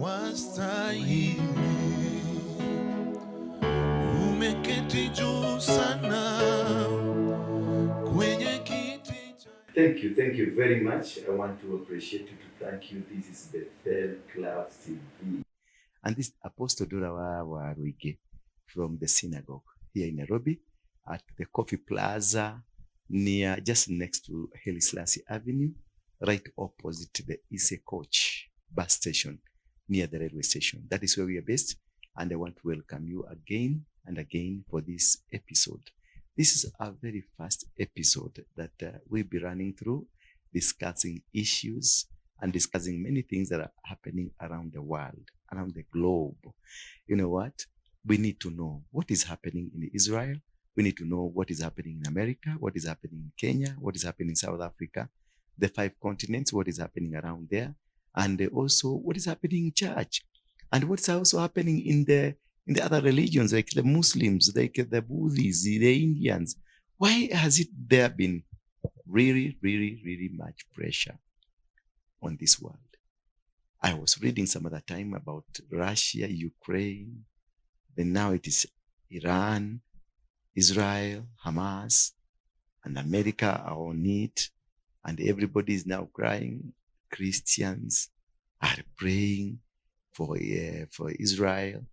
wastahili, umeketi juu sana kwenye kiti. Thank you very much. I want to appreciate you, to thank you. This is Bethel Clouds TV. And this Apostle Waruinge from the synagogue here in Nairobi at the Coffee Plazza, near, just next to Haile Selassie Avenue, right opposite the Ise Coach bus station, near the railway station. That is where we are based, and I want to welcome you again and again for this episode. This is a very first episode that we'll be running through, discussing issues and discussing many things that are happening around the world, around the globe. You know what? We need to know what is happening in Israel. We need to know what is happening in America, what is happening in Kenya, what is happening in South Africa, the 5 continents, what is happening around there, and also what is happening in church, and what's also happening in the other religions, like the Muslims, like the Buddhists, the Indians. Why has there been really much pressure on this world? I was reading some other time about Russia, Ukraine, then now it is Iran, Israel, Hamas, and America are on it, and everybody is now crying. Christians are praying for Israel,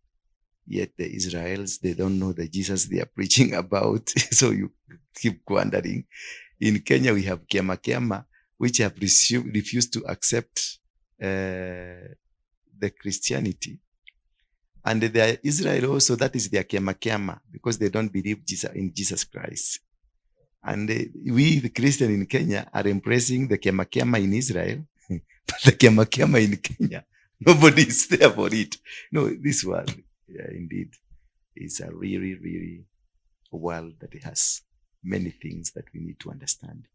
yet the Israelis, they don't know the Jesus they are preaching about. So you keep wondering. In Kenya, we have Kiama, which have refused to accept the Christianity. And the Israel also, that is their Kiama, because they don't believe in Jesus Christ. And we, the Christian in Kenya, are embracing the Kiama in Israel, but the Kiama in Kenya, nobody is there for it. No, this world, indeed, is a really world that has many things that we need to understand.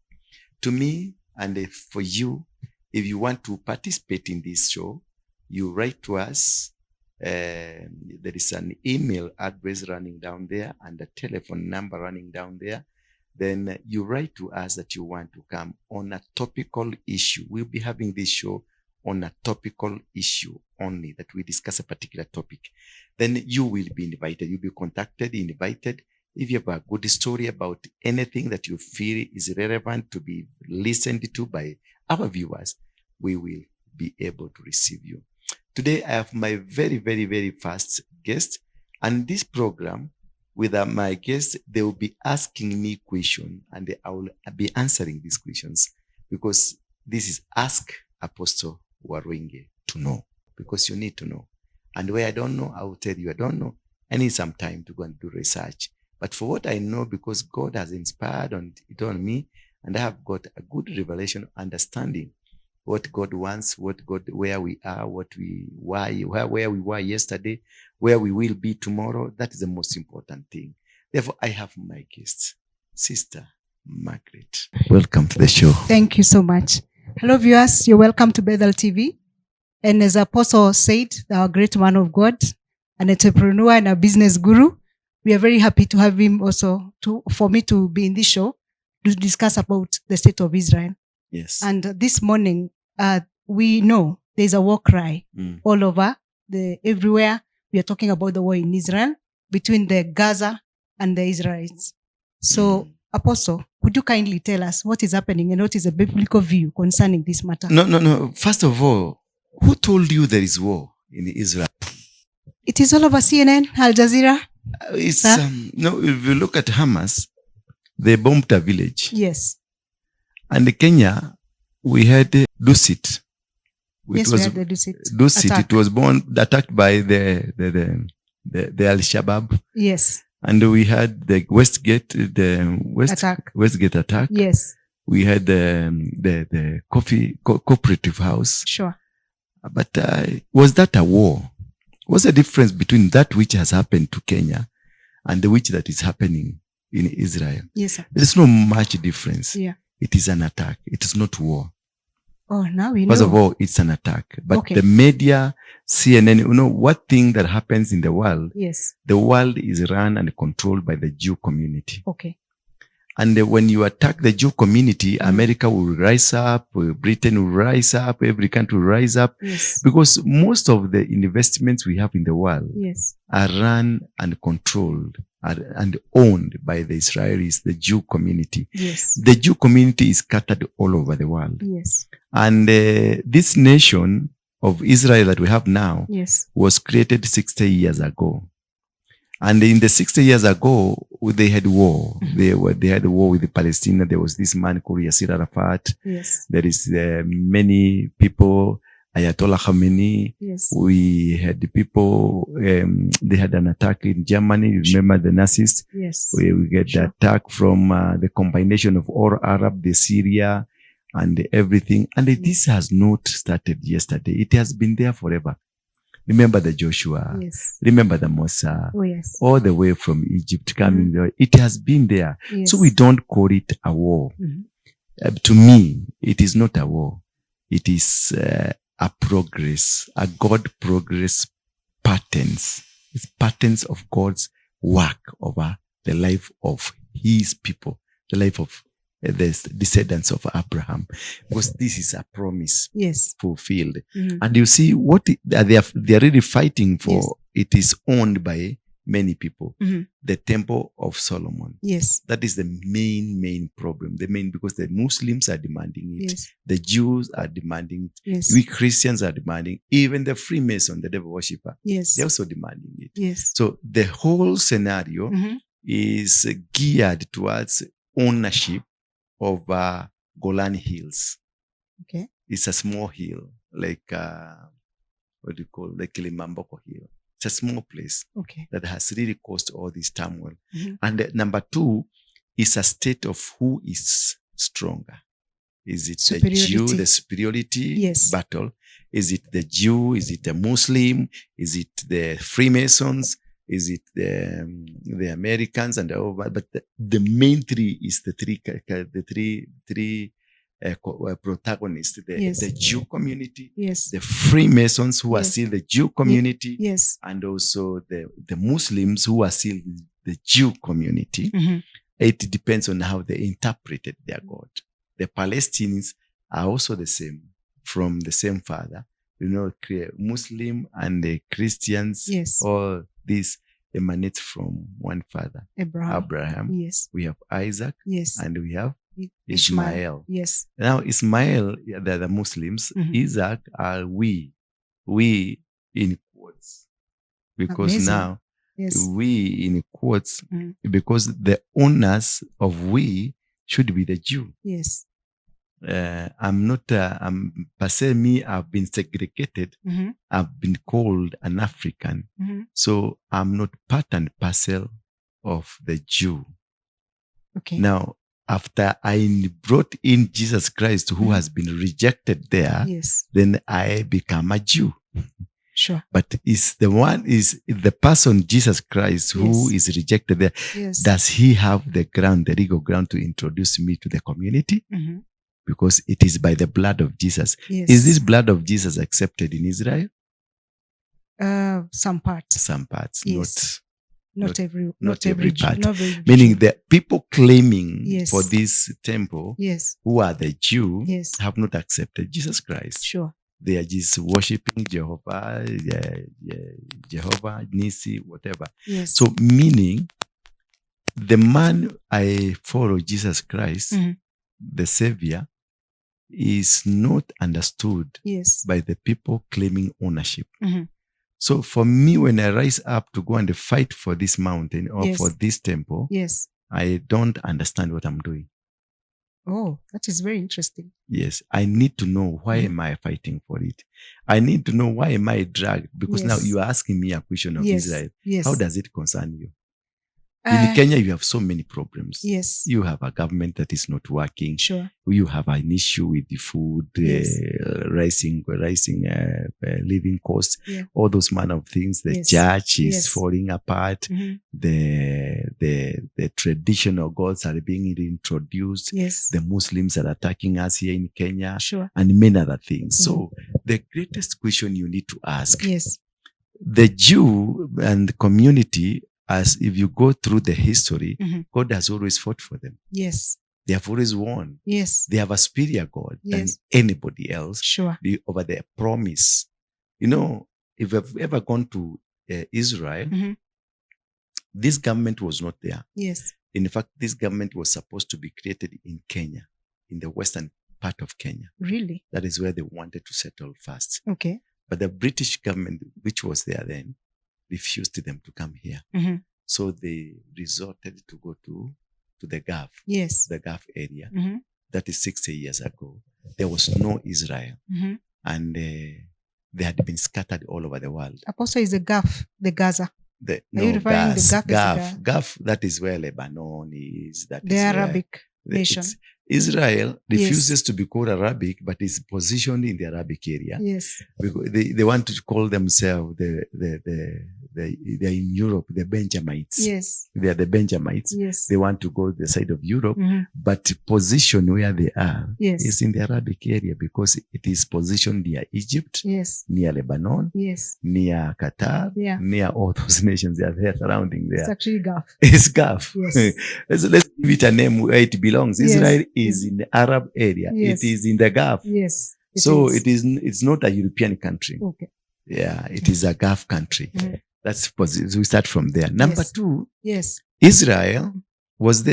To me, and for you, if you want to participate in this show, you write to us. There is an email address running down there and a telephone number running down there. Then you write to us that you want to come on a topical issue. We'll be having this show on a topical issue only, that we discuss a particular topic. Then you will be invited. You'll be contacted, invited. If you have a good story about anything that you feel is relevant to be listened to by our viewers, we will be able to receive you. Today, I have my very first guest, and this program, with my guests, they will be asking me questions, and I will be answering these questions, because this is Ask Apostle Waruinge to know, because you need to know. And where I don't know, I will tell you I don't know. I need some time to go and do research. But for what I know, because God has inspired it on me, and I have got a good revelation understanding what God wants, where we are, where we were yesterday, where we will be tomorrow. That is the most important thing. Therefore, I have my guest, Sister Margaret. Welcome to the show. Thank you so much. Hello, viewers. You're welcome to Bethel TV. And as Apostle said, our great man of God, an entrepreneur and a business guru, we are very happy to have him also for me to be in this show to discuss about the state of Israel. Yes. And this morning, we know there's a war cry all over everywhere. We are talking about the war in Israel between the Gaza and the Israelites. So, Apostle, could you kindly tell us what is happening and what is the biblical view concerning this matter? No. First of all, who told you there is war in Israel? It is all over CNN, Al Jazeera. No, if you look at Hamas, they bombed a village. Yes. And in Kenya, we had Dusit. We had the Dusit. It was attacked by the Al-Shabaab. Yes. And we had the Westgate attack. Yes. We had the cooperative house. Sure. But was that a war? What's the difference between that which has happened to Kenya and the which that is happening in Israel? Yes, sir. There's no much difference. Yeah. It is an attack. It is not war. Oh, now we know. First of all, it's an attack. But okay. The media, CNN, you know, what thing that happens in the world, yes, the world is run and controlled by the Jew community. Okay. And when you attack the Jew community, America will rise up, Britain will rise up, every country will rise up. Yes. Because most of the investments we have in the world are run and controlled and owned by the Israelis, the Jew community. Yes. The Jew community is scattered all over the world. Yes. And this nation of Israel that we have now was created 60 years ago. And in the 60 years ago, they had war. They had a war with the Palestine. There was this man called Yasser Arafat. Yes. There is many people, Ayatollah Khamenei. Yes. We had the people, they had an attack in Germany. You remember the Nazis? Yes. We get the attack from the combination of all Arab, the Syria, and everything. And this has not started yesterday. It has been there forever. Remember the Joshua. Yes. Remember the Musa. Oh, yes. All the way from Egypt coming there. It has been there. Yes. So we don't call it a war. To me, it is not a war. It is a progress, a God progress patterns. It's patterns of God's work over the life of his people, the life of the descendants of Abraham, because this is a promise fulfilled. And you see what they are really fighting for. It is owned by many people. The Temple of Solomon. Yes. That is the main problem. Because the Muslims are demanding it. The Jews are demanding it. We Christians are demanding. Even the Freemason, the devil worshipper, they're also demanding it. So the whole scenario is geared towards ownership of Golan Hills. Okay. It's a small hill, like what do you call the Kilimamboko Hill. It's a small place that has really caused all this turmoil. And number two is a state of who is stronger. Is it the Jew, the superiority battle? Is it the Jew? Is it the Muslim? Is it the Freemasons? Is it the Americans and all that? But the main three is the three protagonists: the Jew community, the Freemasons who are still the Jew community, and also the Muslims who are still the Jew community. It depends on how they interpreted their God. The Palestinians are also the same, from the same father. You know, Muslim and the Christians, all this emanates from one father, Abraham. We have Isaac, and we have Ishmael. Now, Ishmael, the Muslims, Isaac are we in quotes, because now we in quotes, because the owners of we should be the Jew. I'm not, per se me, I've been segregated. I've been called an African. So I'm not part and parcel of the Jew. Now, after I brought in Jesus Christ, who has been rejected there, then I become a Jew. Sure. But is the person Jesus Christ who is rejected there, does he have the legal ground to introduce me to the community? Because it is by the blood of Jesus. Is this blood of Jesus accepted in Israel? Some parts. Some parts, not every part. Not very Meaning the people claiming for this temple, who are the Jew, have not accepted Jesus Christ. Sure. They are just worshiping Jehovah, Jehovah, Nisi, whatever. So meaning the man I follow, Jesus Christ, the Savior, is not understood by the people claiming ownership. So for me, when I rise up to go and fight for this mountain or for this temple, I don't understand what I'm doing. Oh, that is very interesting. Yes, I need to know why am I fighting for it. I need to know why am I dragged, because now you are asking me a question of Israel. How does it concern you? In Kenya, you have so many problems. You have a government that is not working. Sure. You have an issue with the food, rising living costs, all those manner of things. The church is falling apart. The traditional gods are being reintroduced. The Muslims are attacking us here in Kenya, and many other things. So the greatest question you need to ask, the Jew and the community as if you go through the history, God has always fought for them. Yes. They have always won. Yes. They have a superior God than Yes. anybody else. Sure. Over their promise. You know, if you've ever gone to Israel, this government was not there. Yes. In fact, this government was supposed to be created in Kenya, in the western part of Kenya. Really? That is where they wanted to settle first. Okay. But the British government, which was there then, refused them to come here. So they resorted to go to the Gulf. Yes. The Gulf area. That is 60 years ago. There was no Israel. And they had been scattered all over the world. Apostle is the Gulf, the Gaza. Are you referring the Gulf? Gulf, that is where Lebanon is. The Arabic nation. Israel refuses to be called Arabic, but is positioned in the Arabic area. Yes. Because they want to call themselves they're in Europe, the Benjamites. Yes. They are the Benjamites. Yes. They want to go the side of Europe, but position where they are is in the Arabic area because it is positioned near Egypt, near Lebanon, near Qatar, near all those nations. They are there surrounding there. It's actually Gulf. It's Gulf. Yes. Let's give it a name where it belongs. Israel is in the Arab area. Yes. It is in the Gulf. Yes. It's not a European country. Okay. Yeah, it is a Gulf country. That's positive. We start from there. Number two. Yes. Israel was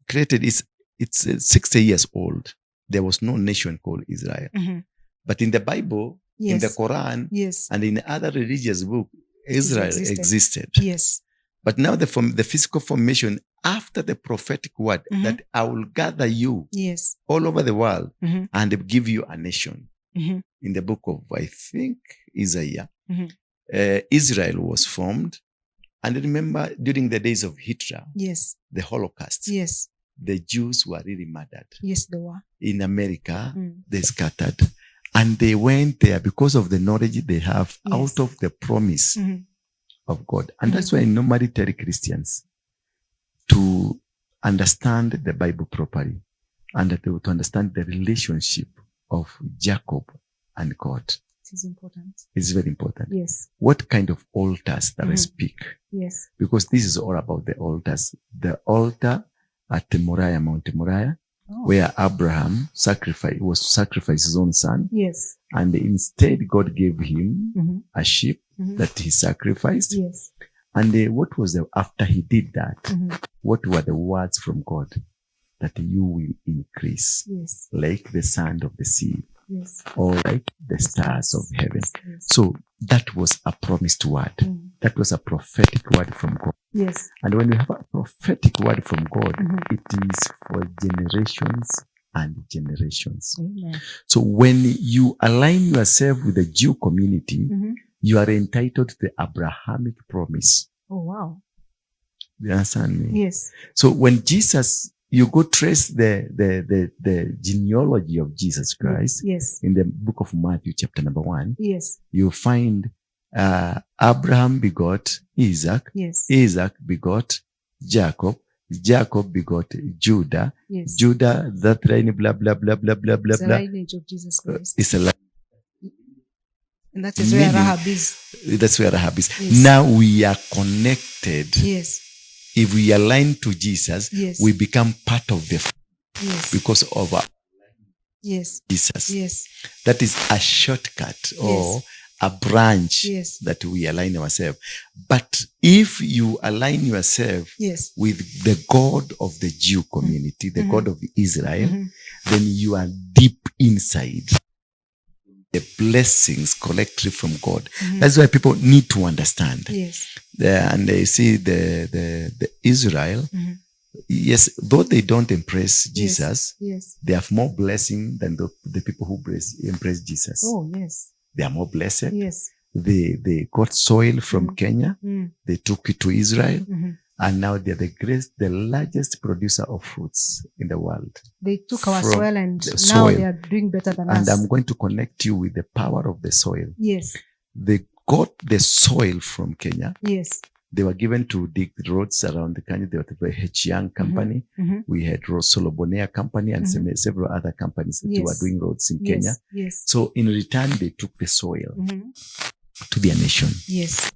created. It's 60 years old. There was no nation called Israel. But in the Bible, in the Quran, and in other religious books, Israel existed. Yes. But now the physical formation after the prophetic word that I will gather you all over the world and give you a nation. In the book of, I think, Isaiah, Israel was formed. And remember, during the days of Hitler, the Holocaust, the Jews were really murdered. Yes, they were. In America, they scattered. And they went there because of the knowledge they have out of the promise of God. And that's why I normally tell Christians to understand the Bible properly and to understand the relationship of Jacob and God. It is important. It's very important. Yes. What kind of altars that I speak? Yes. Because this is all about the altars. The altar at Moriah, Mount Moriah, where Abraham was sacrificed his own son. Yes. And instead God gave him a sheep that he sacrificed. Yes. And what was after he did that? What were the words from God? That you will increase like the sand of the sea. Yes. Or like the stars of heaven. Yes. So that was a promised word. That was a prophetic word from God. Yes. And when you have a prophetic word from God, it is for generations and generations. Amen. So when you align yourself with the Jew community, you are entitled to the Abrahamic promise. Oh, wow. You understand me? Yes. So when Jesus, you go trace the genealogy of Jesus Christ in the book of Matthew, chapter number 1. Yes. You find Abraham begot Isaac. Yes. Isaac begot Jacob. Jacob begot Judah. Yes. Judah, that line, blah, blah, blah, blah, blah, blah, it's blah. The lineage of Jesus Christ. It's a line. And that is where Rahab is. That's where Rahab is. Yes. Now we are connected. Yes. If we align to Jesus, we become part of the because of our Jesus. Yes. That is a shortcut or a branch that we align ourselves. But if you align yourself with the God of the Jew community, the God of Israel, then you are deep inside the blessings collectively from God. That's why people need to understand. Yes. And they see the Israel. Yes, though they don't embrace Jesus, they have more blessing than the people who embrace Jesus. Oh, yes. They are more blessed. Yes. They got soil from Kenya. They took it to Israel. And now they're the largest producer of fruits in the world. They took our soil and now they are doing better than us. And I'm going to connect you with the power of the soil. Yes. They got the soil from Kenya. Yes. They were given to dig roads around the country. They were the H. Young Company. We had Solobonea Company and several other companies that were doing roads in Kenya. Yes. So in return, they took the soil to their nation. Yes.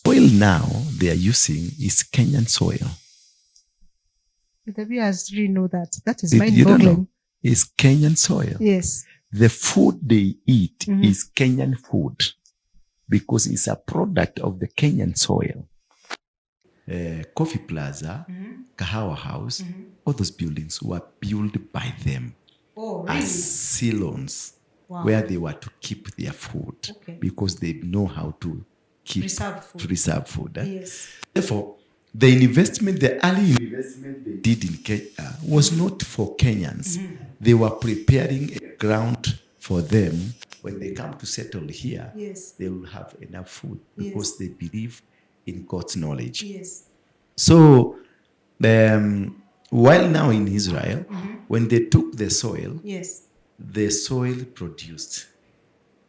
soil now they are using is Kenyan soil. The viewers really know that. That is You don't know. mind-boggling. It's Kenyan soil. Yes. The food they eat is Kenyan food because it's a product of the Kenyan soil. Coffee Plaza, Kahawa House, all those buildings were built by them as salons where they were to keep their food because they know how to keep preserve food. Yes. Therefore, the early investment they did in Kenya was not for Kenyans. They were preparing a ground for them. When they come to settle here, they will have enough food because they believe in God's knowledge. Yes. So, while now in Israel, when they took the soil produced.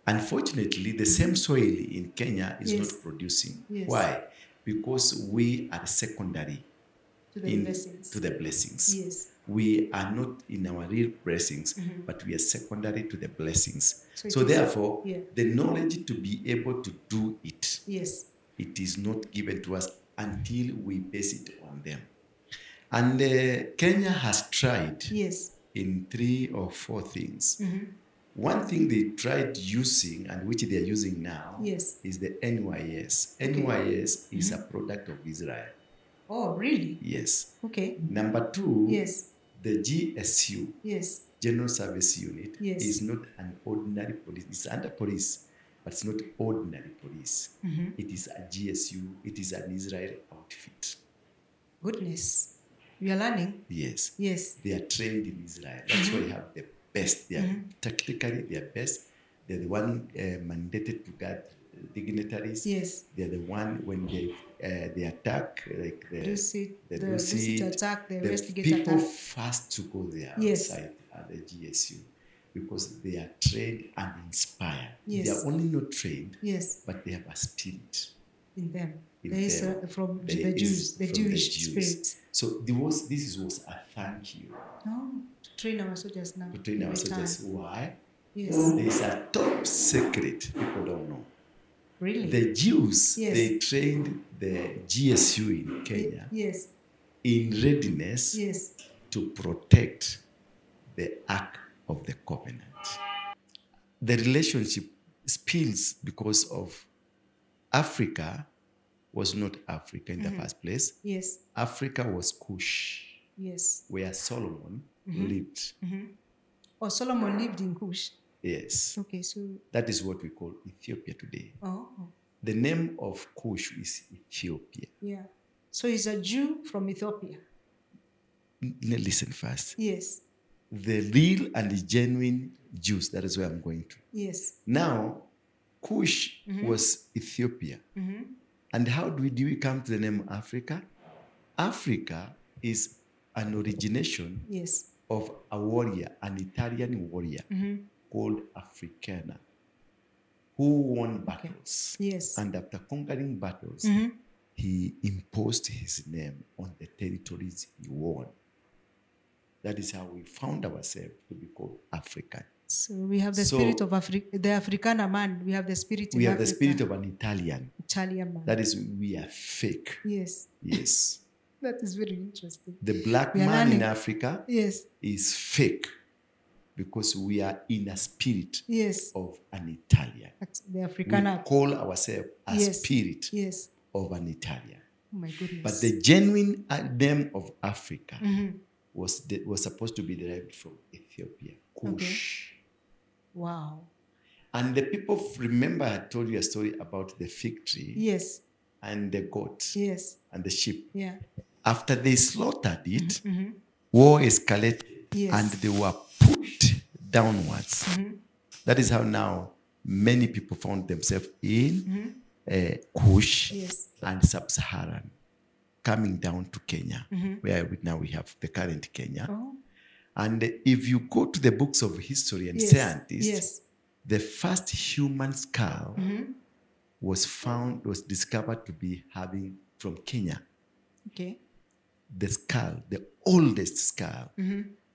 Unfortunately, the same soil in Kenya is not producing. Yes. Why? Because we are secondary To the blessings. Yes. We are not in our real blessings, but we are secondary to the blessings. So therefore, the knowledge to be able to do it, it is not given to us until we base it on them. And Kenya has tried in 3 or 4 things. One thing they tried using, and which they are using now, is the NYS. NYS is a product of Israel. Oh, really? Yes. Okay. Number 2, the GSU, General Service Unit, is not an ordinary police. It's under police, but it's not ordinary police. It is a GSU. It is an Israel outfit. Goodness. We are learning. Yes. Yes. They are trained in Israel. That's why they have the best. They are tactically, they are best. They're the one mandated to guard dignitaries. Yes. They're the one when they attack, like the Dusit attack, the investigate people attack. first to go there outside at the GSU because they are trained and inspired. Yes. They are only not trained, Yes. but they have a spirit in them. in There is them. from There the is Jews, the from Jewish spirit. So this was a thank you Oh, to train our soldiers now. to train our every soldiers. time. Why? Yes. There's a top secret people don't know. Really? The Jews, Yes. they trained the GSU in Kenya Yes. in readiness Yes. to protect the Ark of the Covenant. The relationship spills because of Africa was not Africa in the first place. Yes. Africa was Cush, Yes. where Solomon lived. Oh, Solomon lived in Cush. Yes. Okay, so That is what we call Ethiopia today. oh, The name of Cush is Ethiopia. yeah. So he's a Jew from Ethiopia. Listen first. Yes. The real and the genuine Jews, that is where I'm going to. Yes. Now, Cush was Ethiopia. And how do we come to the name Africa? Africa is an origination of a warrior, an Italian warrior called Africana, who won battles. Yes. And after conquering battles, he imposed his name on the territories he won. That is how we found ourselves to be called African. So we have the spirit of the Africana man. We have the spirit. We have the spirit of an Italian. Italian man. That is, we are fake. Yes. Yes. That is very interesting. The black man in Africa is fake because we are in a spirit of an Italian. The Africana. We call ourselves a spirit of an Italian. Oh my goodness. But the genuine name of Africa was supposed to be derived from Ethiopia, Cush. Okay. Wow. And the people remember I told you a story about the fig tree. Yes. And the goat. Yes. And the sheep. Yeah. After they slaughtered it, war escalated and they were put downwards. That is how now many people found themselves in Kush and Sub-Saharan, coming down to Kenya, where now we have the current Kenya. Oh. And if you go to the books of history and scientists, the first human skull was discovered to be having from Kenya. Okay. The skull, the oldest skull,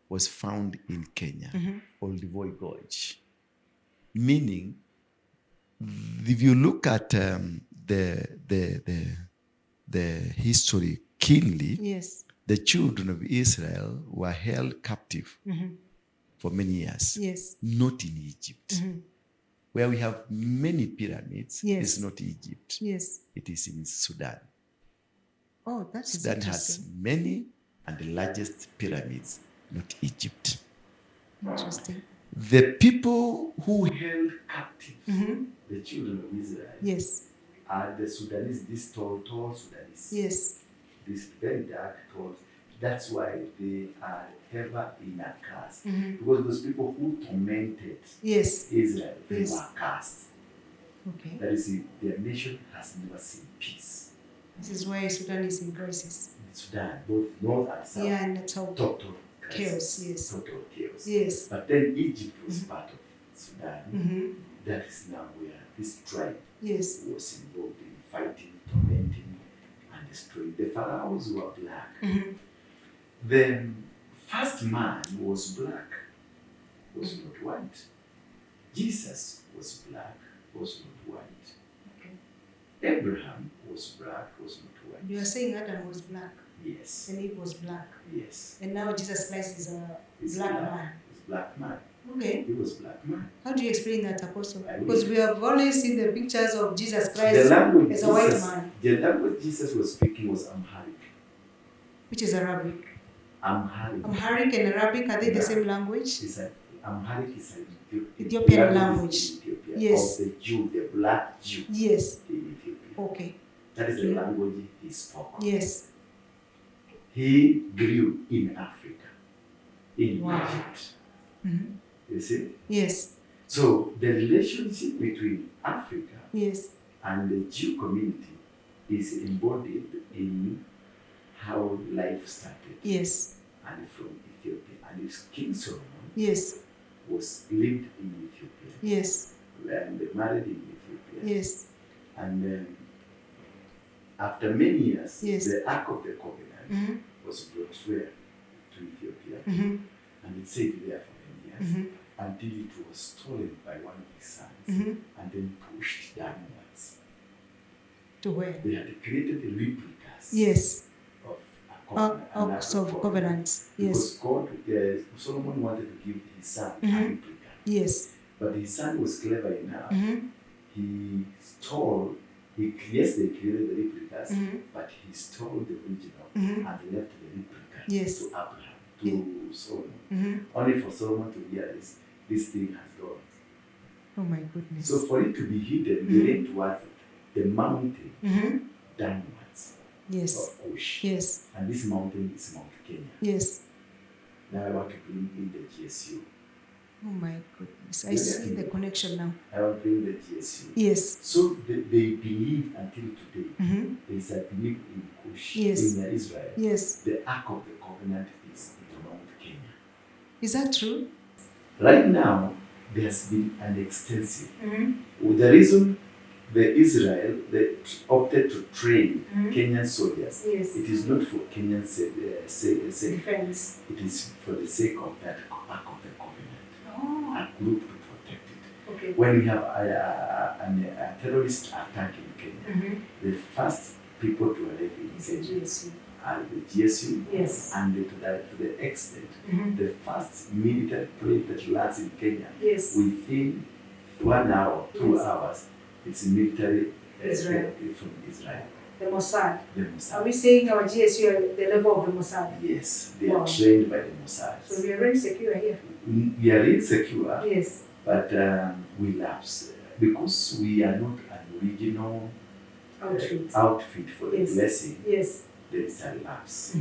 was found in Kenya, Olduvoi Gorge. Meaning, if you look at the history keenly, Yes. the children of Israel were held captive for many years. Yes. Not in Egypt. Where we have many pyramids, Yes. it's not Egypt. Yes. It is in Sudan. Oh, that's Sudan has many and the largest pyramids, not Egypt. Interesting. The people who held captive the children of Israel, yes, are the Sudanese, these tall Sudanese. Yes. This very dark, tall. That's why they are ever in a curse. Because those people who tormented Yes. Israel, they Yes. were cursed. Okay. That is it. Their nation has never seen peace. This is why Sudan is in crisis. Sudan, both north and south. Yeah, and it's all Total chaos. Yes. Total chaos. Yes. But then Egypt was part of Sudan. That is now where this tribe Yes. was involved in fighting, tormenting, and destroying. The pharaohs were black. The first man was black, was not white. Jesus was black, was not white. Okay. Abraham was black, was not white. You are saying Adam was black. Yes. And Eve was black. Yes. And now Jesus Christ is a He's black man. He's a black man. Okay. He was black man. How do you explain that, Apostle? I Because will. we have only seen the pictures of Jesus The Christ language as a white Jesus, man, the language Jesus was speaking was Amharic. which is Arabic. Amharic. Amharic and Arabic, are they the Yeah. same language? It's a, Amharic is an Ethiopian language language. in Ethiopia. Yes. Of the Jew, the black Jew Yes. in Ethiopia. Okay. That is the language he spoke. Yes. He grew in Africa, in Wow. Egypt. Mhm. You see? Yes. So the relationship between Africa Yes. and the Jew community is embodied in how life started. Yes. And from Ethiopia. And his King Solomon Yes. was lived in Ethiopia. Yes. And they married in Ethiopia. Yes. And after many years, Yes. the Ark of the Covenant was brought where? To Ethiopia. And it stayed there for many years until it was stolen by one of his sons and then pushed downwards. To where? They had created replicas Yes. of a covenant, an Ark Acts of covenants. Yes. Because God, Solomon wanted to give his son a replica. Yes. But his son was clever enough. He stole, they created the replicas, but he stole the original and left the replica Yes. to Abraham, to Solomon. Only for Solomon to realize this thing has gone. Oh my goodness. So for it to be hidden, they went towards the mountain downwards Yes. of Kush. Yes. And this mountain is Mount Kenya. Yes. Now I want to bring in the GSU. Oh my goodness. I see the connection now. I want to bring the GSU. Yes. So they believe until today. There is a belief in Kush, Yes. in Israel. Yes. The Ark of the Covenant is in Mount Kenya. Is that true? Right now, there has been an extensive. The reason the Israel they opted to train Kenyan soldiers, Yes. it is not for Kenyan sake. Defense. It is for the sake of that Ark of the Covenant. Oh. A group to protect it. Okay. When we have a terrorist attack in Kenya, the first people to arrive in Kenya GSU. are the GSU, Yes. and to the extent, the first military plane that lands in Kenya, Yes. within 1 hour, 2 Yes. hours, it's military Israel. from Israel. The Mossad. The Mossad. Are we saying our GSU are the level of the Mossad? Yes, they Wow. are trained by the Mossad. So we are very secure here. We are insecure, Yes. but we lapse because we are not an original outfit for the Yes. blessing. Yes. There is a lapse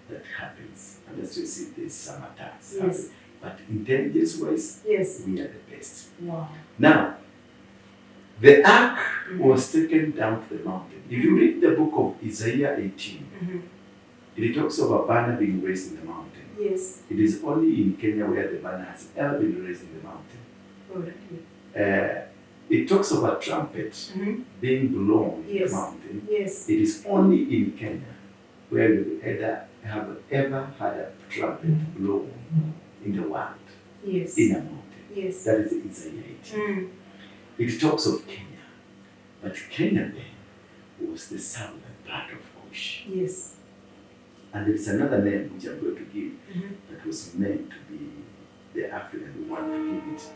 that happens, and that's why you see there's some attacks. Yes. happen. But intelligence-wise, Yes. we are the best. Wow. Now, the ark was taken down to the mountain. If you read the book of Isaiah 18, it talks of a banner being raised in the mountain. Yes. It is only in Kenya where the banner has ever been raised in the mountain. Oh, really? It talks of a trumpet being blown in Yes. the mountain. Yes. It is only in Kenya where you have ever had a trumpet blown in the world, Yes. in a mountain. Yes. That is Isaiah 18. It talks of Kenya. But Kenya then was the southern part of Kush. Yes. And there is another name which I'm going to give that was meant to be the African, we want to give it.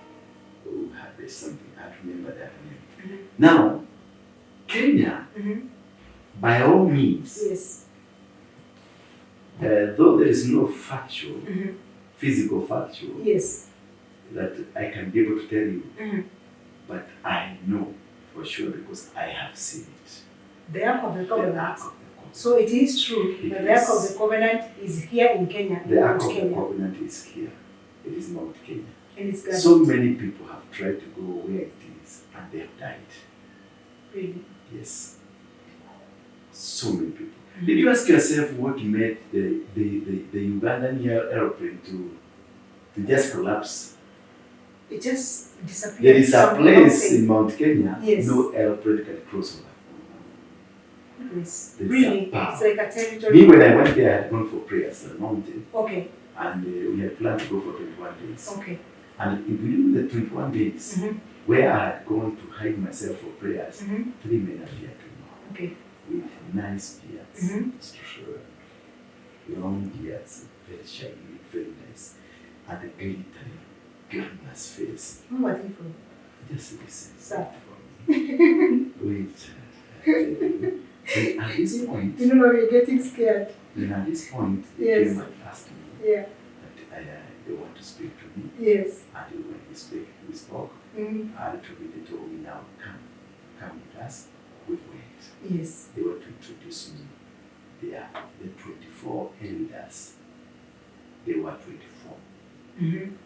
Oh, there's something, I remember that name. Now, Kenya, by all means, Yes. Though there is no factual, physical factual, Yes. that I can be able to tell you, but I know for sure because I have seen it. The Ark of the The Covenant. Ark of the Covenant. So it is true It that the Ark is. of the Covenant is here in Kenya. The Ark Mount of the Kenya. Covenant is here. It is Mount Kenya. And it's guarded. So many people have tried to go where it is and they have died. Really? Yes. So many people. Did you ask yourself what made the Ugandan aeroplane to just collapse? It just disappeared. There is a Some place mountain. in Mount Kenya, Yes. no aeroplane can cross over. Yes. There is Really? a power. It's like a territory. Me, when I went there, I had gone for prayers on the mountain, Okay. and we had planned to go for 21 days. Okay. And within the 21 days, where I had gone to hide myself for prayers, 3 men appeared to me Okay. with nice beards, long beards, very shiny, very nice, and a glittering, glamorous face. Who are people? Just listen. Sir. Wait. And at this point, You know, we're getting scared. then at this point, they Yes. came and asked me Yeah. that they want to speak to me. Yes. And when we spoke, Mm. they told me now, come with us, we wait. Yes. They were to introduce me. They are the 24 elders. They were 24 men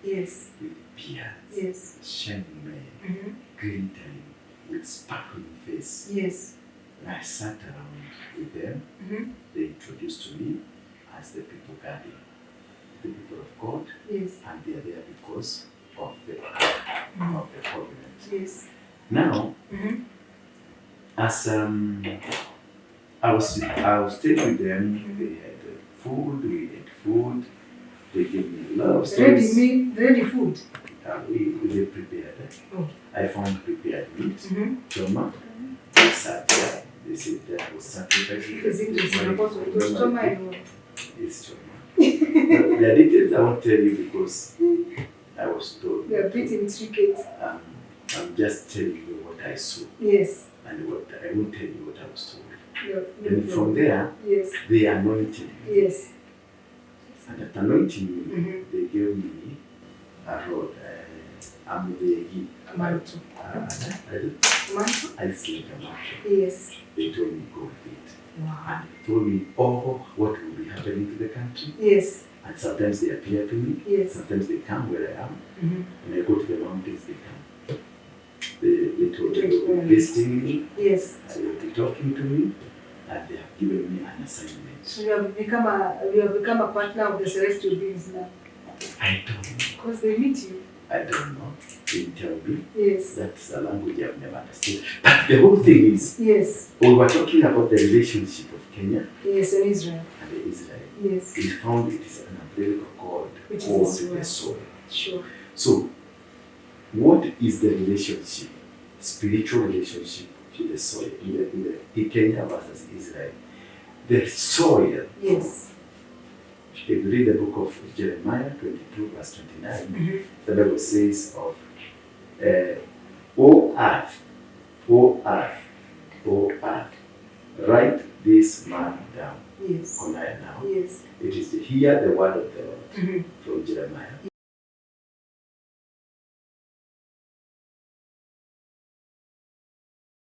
Yes. with beards, Yes. shining men, glittering, with sparkling face. Yes. And I sat around with them. They introduced to me as the people guarding the people of God, Yes. and they are there because of the covenant. Yes. Now, as I was staying with them, they had food, we ate food, they gave me love stories. Ready food. We prepared. Oh. I found prepared meat, choma. They sat there. They said that was sacrificing. Because it is supposed to stoma and It's choma. The details I won't tell you because I was told. they are bit intricate. I'm just telling you what I saw. Yes. And what I won't tell you what I was told. Yeah. And from there, Yes. they anointed me. Yes. And after anointing me, they gave me a rod. Amudegi. Manto. Manto. I slept a mantle. Yes. They told me go with it. Wow. And they told me all what will be happening to the country. Yes. And sometimes they appear to me. Yes. Sometimes they come where I am. When I go to the mountains, they come. They told me they will be visiting me. Yes. They will be talking to me. And they have given me an assignment. So you have become a partner of the celestial beings now. I don't know. Because they meet you. I don't know. They tell me. Yes. That's a language I've never understood. But the whole thing is, Yes. we were talking about the relationship of Kenya Yes, and Israel. and Israel. Yes. We found it is an umbilical cord Which is called the soil. the soil. Sure. So, what is the relationship? Spiritual relationship to the soil in Kenya versus Israel. The soil. Yes. If you read the book of Jeremiah 22 verse 29, the Bible says of, O earth, O earth, O earth, write this man down. Yes. Now. Yes. It is to hear the word of the Lord from Jeremiah.